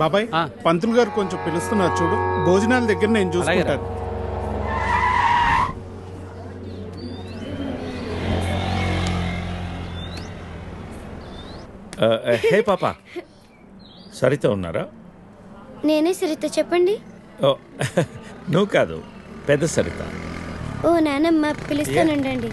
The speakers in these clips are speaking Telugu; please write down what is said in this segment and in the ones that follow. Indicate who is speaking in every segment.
Speaker 1: బాబాయ్ పంతులు గారు కొంచెం పిలుస్తున్నారు చూడు. భోజనాల దగ్గర నేను చూసుకుంటాను.
Speaker 2: హే పాపా, సరిత ఉన్నారా?
Speaker 3: నేనే సరిత, చెప్పండి.
Speaker 2: ఓ నువ్వు కాదు, పెద్ద సరిత.
Speaker 3: ఓ నానమ్మ, పిలుస్తానండి.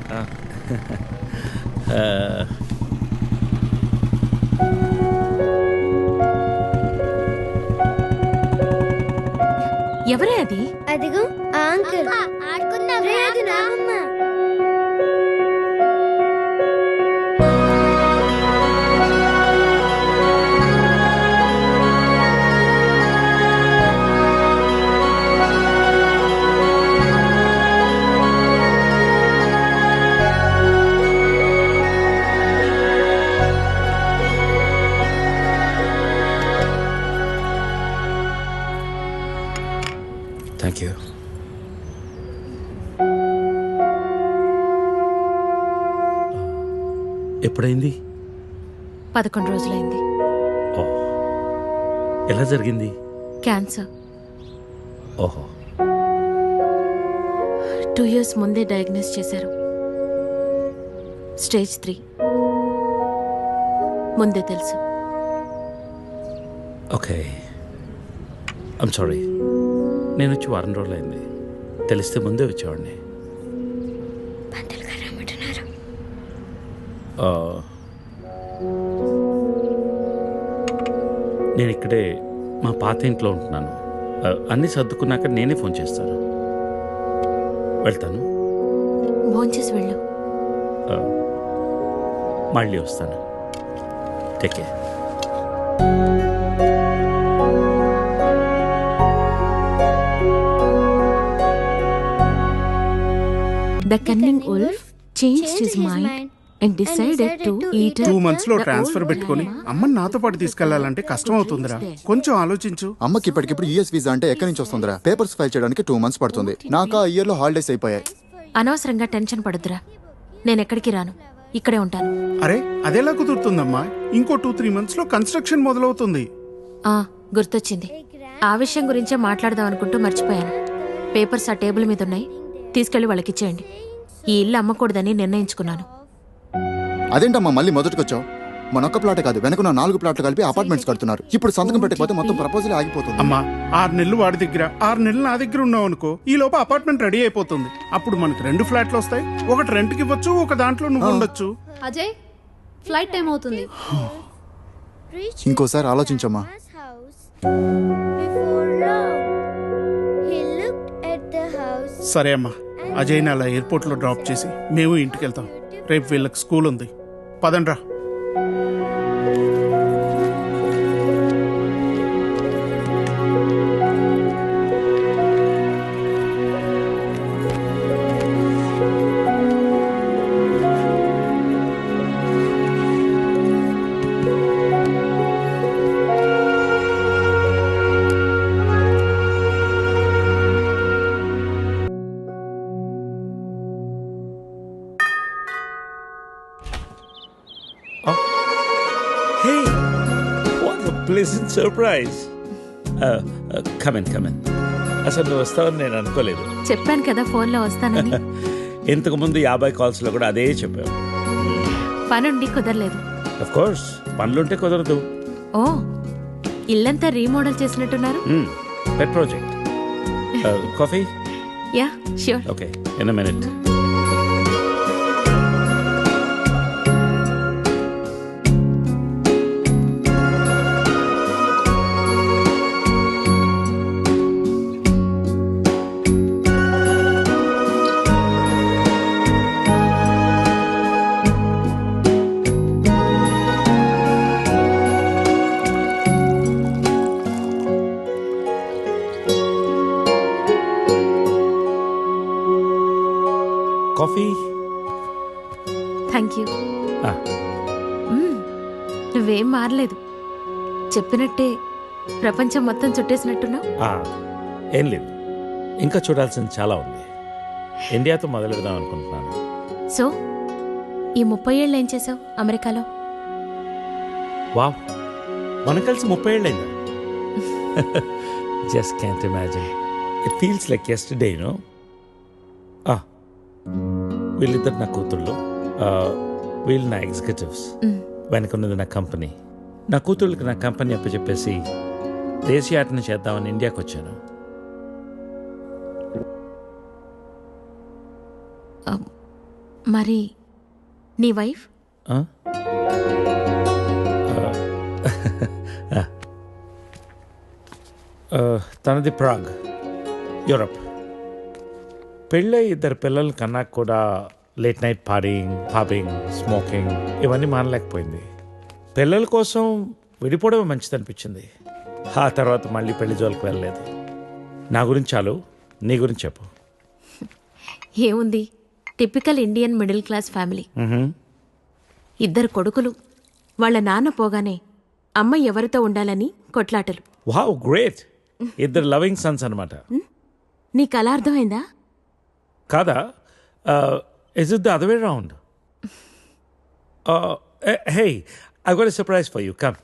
Speaker 4: ఎవరే అది?
Speaker 3: అదిగో ఆ అంకుల్. రే, అది నానమ్మ.
Speaker 2: Thank you. ఎప్పుడైంది?
Speaker 4: 11 రోజులైంది.
Speaker 2: ఓ, ఎలా జరిగింది?
Speaker 4: క్యాన్సర్.
Speaker 2: ఓహో.
Speaker 4: 2 years ముందే డయాగ్నోస్ చేశారు. స్టేజ్ 3 ముందే తెలుసు.
Speaker 2: Okay, I'm sorry. నేను వచ్చి 1 రోజులైంది. తెలిస్తే ముందే వచ్చేవాడిని.
Speaker 3: పంతులు గారు రమ్మంటున్నారు.
Speaker 2: నేను ఇక్కడే మా పాత ఇంట్లో ఉంటున్నాను. అన్నీ సర్దుకున్నాక నేనే ఫోన్ చేస్తాను. వెళ్తాను.
Speaker 4: భోంచేసి వెళ్ళు.
Speaker 2: మళ్ళీ వస్తాను. Take care.
Speaker 4: The cunning wolf changed his mind and decided to eat
Speaker 1: 2 months లో ట్రాన్స్ఫర్ పెట్టుకుని అమ్మని నాతో పాటు తీసుకెళ్లాలంటే కష్టం అవుతుందిరా. కొంచెం ఆలోచించు.
Speaker 5: అమ్మకి ఇప్పటికిప్పుడు యూఎస్ వీసా అంటే ఎక్కడి నుంచి వస్తుందిరా? పేపర్స్ ఫైల్ చేయడానికి 2 months పడుతుంది. నాకు ఆ ఇయర్ లో హాలిడేస్ అయిపోయాయి.
Speaker 4: అనవసరంగా టెన్షన్ పడొద్దురా. నేను ఎక్కడికి రాను, ఇక్కడే ఉంటాను.
Speaker 1: అరే, అదెలా కుదురుతుందమ్మా? ఇంకో 2-3 months లో కన్స్ట్రక్షన్ మొదలవుతుంది.
Speaker 4: గుర్తొచ్చింది. ఆ విషయం గురించే మాట్లాడదాం అనుకుంటూ మర్చిపోయాను. పేపర్స్ ఆ టేబుల్ మీద ఉన్నాయి, తీసుకెళ్లి వాళ్ళకిచ్చేయండి. ఈ ఇల్లు అమ్మకూడదని నిర్ణయించుకున్నాను.
Speaker 5: అదేంటమ్మా మళ్ళీ మొదటికొచ్చావు? మనొక్క ప్లాట్ కాదు, వెనక 4 ప్లాట్లు కలిపి అపార్ట్మెంట్స్ కడుతున్నారు. ఇప్పుడు సంతకం పెట్టకపోతే మొత్తం ప్రపోజల్ ఆగిపోతుంది.
Speaker 1: అమ్మా, 6 నెలలు వాడి దగ్గర, 6 నెలలు నా దగ్గర ఉన్నావు అనుకో, ఈ లోపు అపార్ట్మెంట్ రెడీ అయిపోతుంది. అప్పుడు మనకు 2 ఫ్లాట్లు వస్తాయి. ఒకటి రెంట్కి ఇవ్వచ్చు, ఒక దాంట్లో నువ్వు ఉండొచ్చు.
Speaker 6: అజయ్, ఫ్లైట్ టైం అవుతుంది.
Speaker 5: ఇంకోసారి ఆలోచించమ్మా.
Speaker 1: సరే అమ్మా, అజయ్ని అలా ఎయిర్పోర్ట్ లో డ్రాప్ చేసి మేము ఇంటికి వెళ్తాం. రేపు వీళ్ళకి స్కూల్ ఉంది. పదండ్రా.
Speaker 2: Hey, what a pleasant surprise. Come in. అసలు నువ్వు వస్తావని నేను అనుకోలేదు.
Speaker 4: చెప్పాను కదా ఫోన్లో వస్తానని.
Speaker 2: ఇంతకు ముందు 50 కాల్స్లో కూడా అదే చెప్పావు.
Speaker 4: పనుండి కుదరలేదు.
Speaker 2: ఆఫ్ కోర్స్, పనులుంటే కుదరదు.
Speaker 4: ఓ, ఇల్లంతా రీమోడల్ చేసినట్టున్నారు.
Speaker 2: పెట్ project. Coffee?
Speaker 4: Yeah, sure.
Speaker 2: Okay, in a minute. Coffee?
Speaker 4: Thank you. నువ్వేం మారలేదు. చెప్పినట్టే ప్రపంచం మొత్తం చుట్టేసినట్టున్నావు.
Speaker 2: ఏం లేదు, ఇంకా చూడాల్సింది చాలా ఉంది. ఇండియాతో మొదలు పెడదాం అనుకుంటున్నాను.
Speaker 4: సో ఈ 30 ఏళ్ళు ఏం చేసావు అమెరికాలో?
Speaker 2: వావ్, మనం కలిసి 30 ఏళ్ళైందా? Just can't imagine. It feels like yesterday, no. వీళ్ళిద్దరు నా కూతుళ్ళు, వీళ్ళు నా ఎగ్జిక్యూటివ్స్, వెనకున్నది నా కంపెనీ. నా కూతుళ్ళకి నా కంపెనీ అప్పచెప్పేసి దేశీయాటన చేద్దామని ఇండియాకి వచ్చాను.
Speaker 4: మరి నీ వైఫ్?
Speaker 2: తనది ప్రాగ్, యూరప్. పెళ్ళై 2 పిల్లలు కన్నా కూడా late night partying, pubbing, smoking ఇవన్నీ మానలేకపోయింది. పిల్లల కోసం విడిపోవడం మంచిది అనిపించింది. ఆ తర్వాత మళ్ళీ పెళ్లి జోలికి వెళ్ళలేదు. నా గురించి చాలు, నీ గురించి చెప్పు.
Speaker 4: ఏముంది, typical Indian middle class family. 2 కొడుకులు. వాళ్ళ నాన్న పోగానే అమ్మ ఎవరితో ఉండాలని కొట్లాటలు.
Speaker 2: Wow, great. 2 లవింగ్ సన్స్ అనమాట.
Speaker 4: నీకు అలా అర్థమైందా?
Speaker 2: కాదా? Is it the other way round? Hey, I got a surprise for you. Come.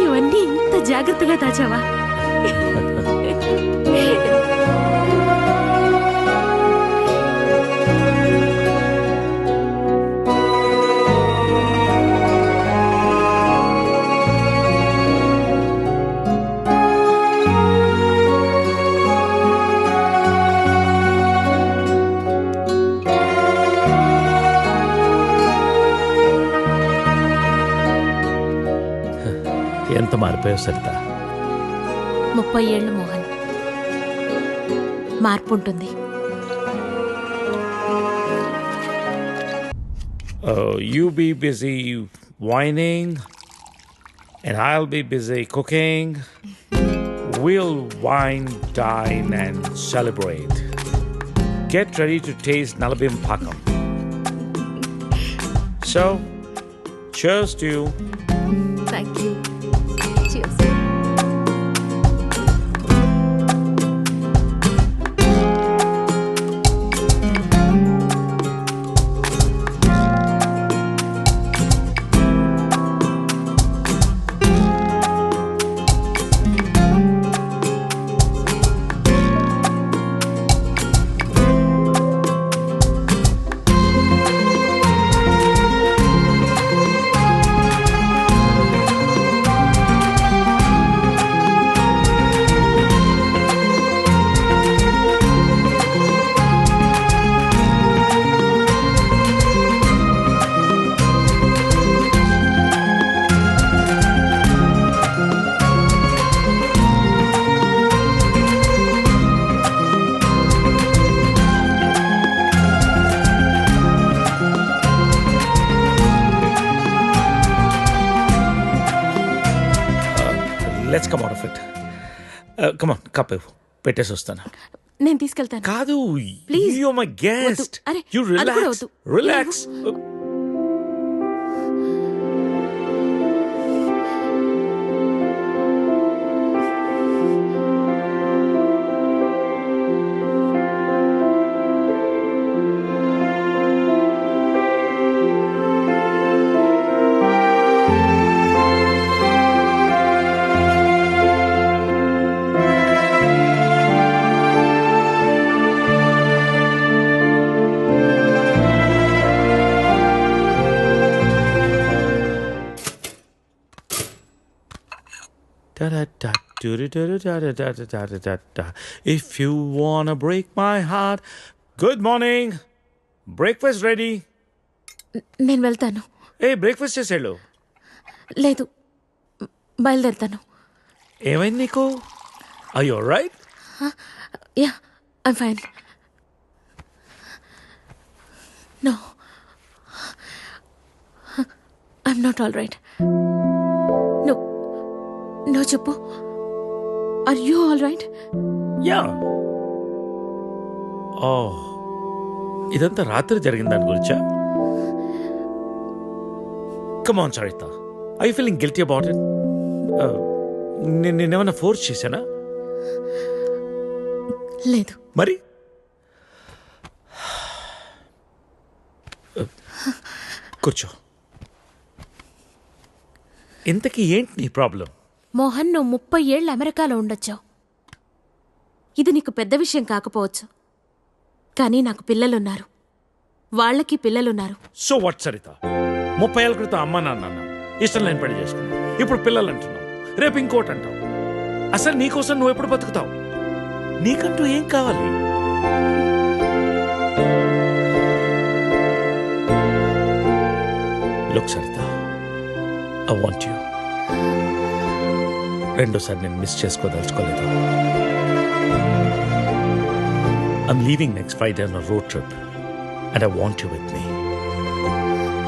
Speaker 4: ఇవన్నీ ఇంత జాగ్రత్తగా దాచావా?
Speaker 2: ఎంత మారిపోయావు సరిత.
Speaker 4: 30 ఏళ్ళు మోహన్. మార్పు ఉంటుంది.
Speaker 2: You be busy whining and I'll be busy cooking. We'll wine, dine and celebrate. Get ready to taste Nalabim Pakam. So, cheers to you.
Speaker 4: Thank you.
Speaker 2: Let's come out of it. Come on, cup పెట్టేసి వస్తాను.
Speaker 4: నేను తీసుకెళ్తాను.
Speaker 2: కాదు,
Speaker 4: ప్లీజ్.
Speaker 2: you're my guest.
Speaker 4: అరే,
Speaker 2: You
Speaker 4: అది కూడా
Speaker 2: relax.
Speaker 4: వద్దు.
Speaker 2: Relax. If you wanna break my heart. Good morning. Breakfast ready.
Speaker 4: నేను వెళ్తాను.
Speaker 2: బ్రేక్ఫాస్ట్ చేసేళ్ళు.
Speaker 4: లేదు, బయలుదేరుతాను.
Speaker 2: ఏమైంది నీకు? Are you alright?
Speaker 4: Yeah, I'm fine. No, I'm not all right. No చెప్పు. Are you all right?
Speaker 2: Yeah. ఇదంతా రాత్రి జరిగిన దాని గురించా? Come on Sarita, I feeling guilty about it? నేనేమైనా ఫోర్స్ చేశానా?
Speaker 4: లేదు.
Speaker 2: మరి కూర్చో. ఇంతకీ ఏంటి నీ ప్రాబ్లం?
Speaker 4: మోహన్, నువ్వు 30 ఏళ్ళు అమెరికాలో ఉండొచ్చావు. ఇది నీకు పెద్ద విషయం కాకపోవచ్చు, కానీ నాకు పిల్లలున్నారు, వాళ్ళకి పిల్లలున్నారు.
Speaker 2: సో వాట్ సరిత, 30 ఏళ్ళ క్రితం అమ్మ నాన్న ఇష్టం లేని పెళ్లి చేసుకున్నావు, ఇప్పుడు పిల్లలు అంటున్నావు, రేపు ఇంకోటి అంటావు. అసలు నీకోసం నువ్వు ఎప్పుడు బతుకుతావు? నీకంటూ ఏం కావాలి? Look Sarita, I want you. రెండోసారి నేను మిస్ చేసుకోదలుచుకోలేదు. I'm leaving next Friday on road trip and I want you with me.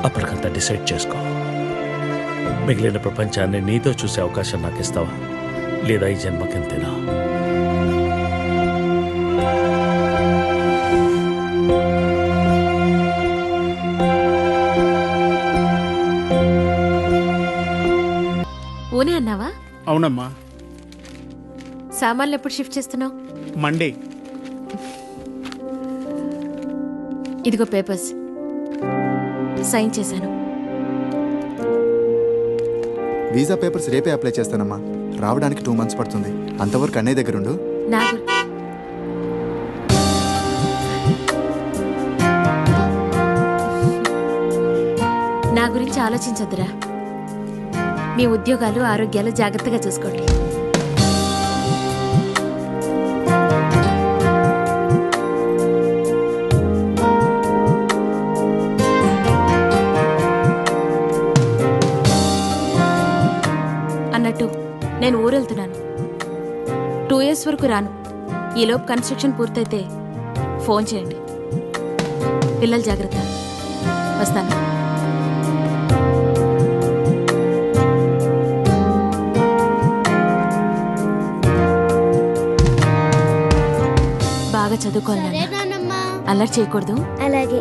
Speaker 2: అప్పటికంతా డిసైడ్ చేసుకో. మిగిలిన ప్రపంచాన్ని నీతో చూసే అవకాశం నాకు ఇస్తావా, లేదా ఈ జన్మకింతేనా?
Speaker 4: ఊనే అన్నావా?
Speaker 1: అవునమ్మా.
Speaker 4: సామాన్లు ఎప్పుడు షిఫ్ట్ చేస్తున్నావు?
Speaker 1: మండే.
Speaker 4: ఇదిగో పేపర్స్, సైన్ చేశాను.
Speaker 5: వీసా పేపర్స్ రేపే అప్లై చేస్తానమ్మా. రావడానికి 2 months పడుతుంది. అంతవరకు అన్నయ్య దగ్గర ఉండు.
Speaker 4: నా గురించి ఆలోచించద్దురా. మీ ఉద్యోగాలు ఆరోగ్యాలు జాగ్రత్తగా చూసుకోండి. అన్నట్టు నేను ఊరెళ్తున్నాను. 2 years వరకు రాను. ఈలోపు కన్స్ట్రక్షన్ పూర్తయితే ఫోన్ చేయండి. పిల్లలు జాగ్రత్త. వస్తాను. బాగా చదువుకోవాలి.
Speaker 3: సరే నాన్నమ్మా.
Speaker 4: అల్లరి చేయకూడదు.
Speaker 3: అలాగే.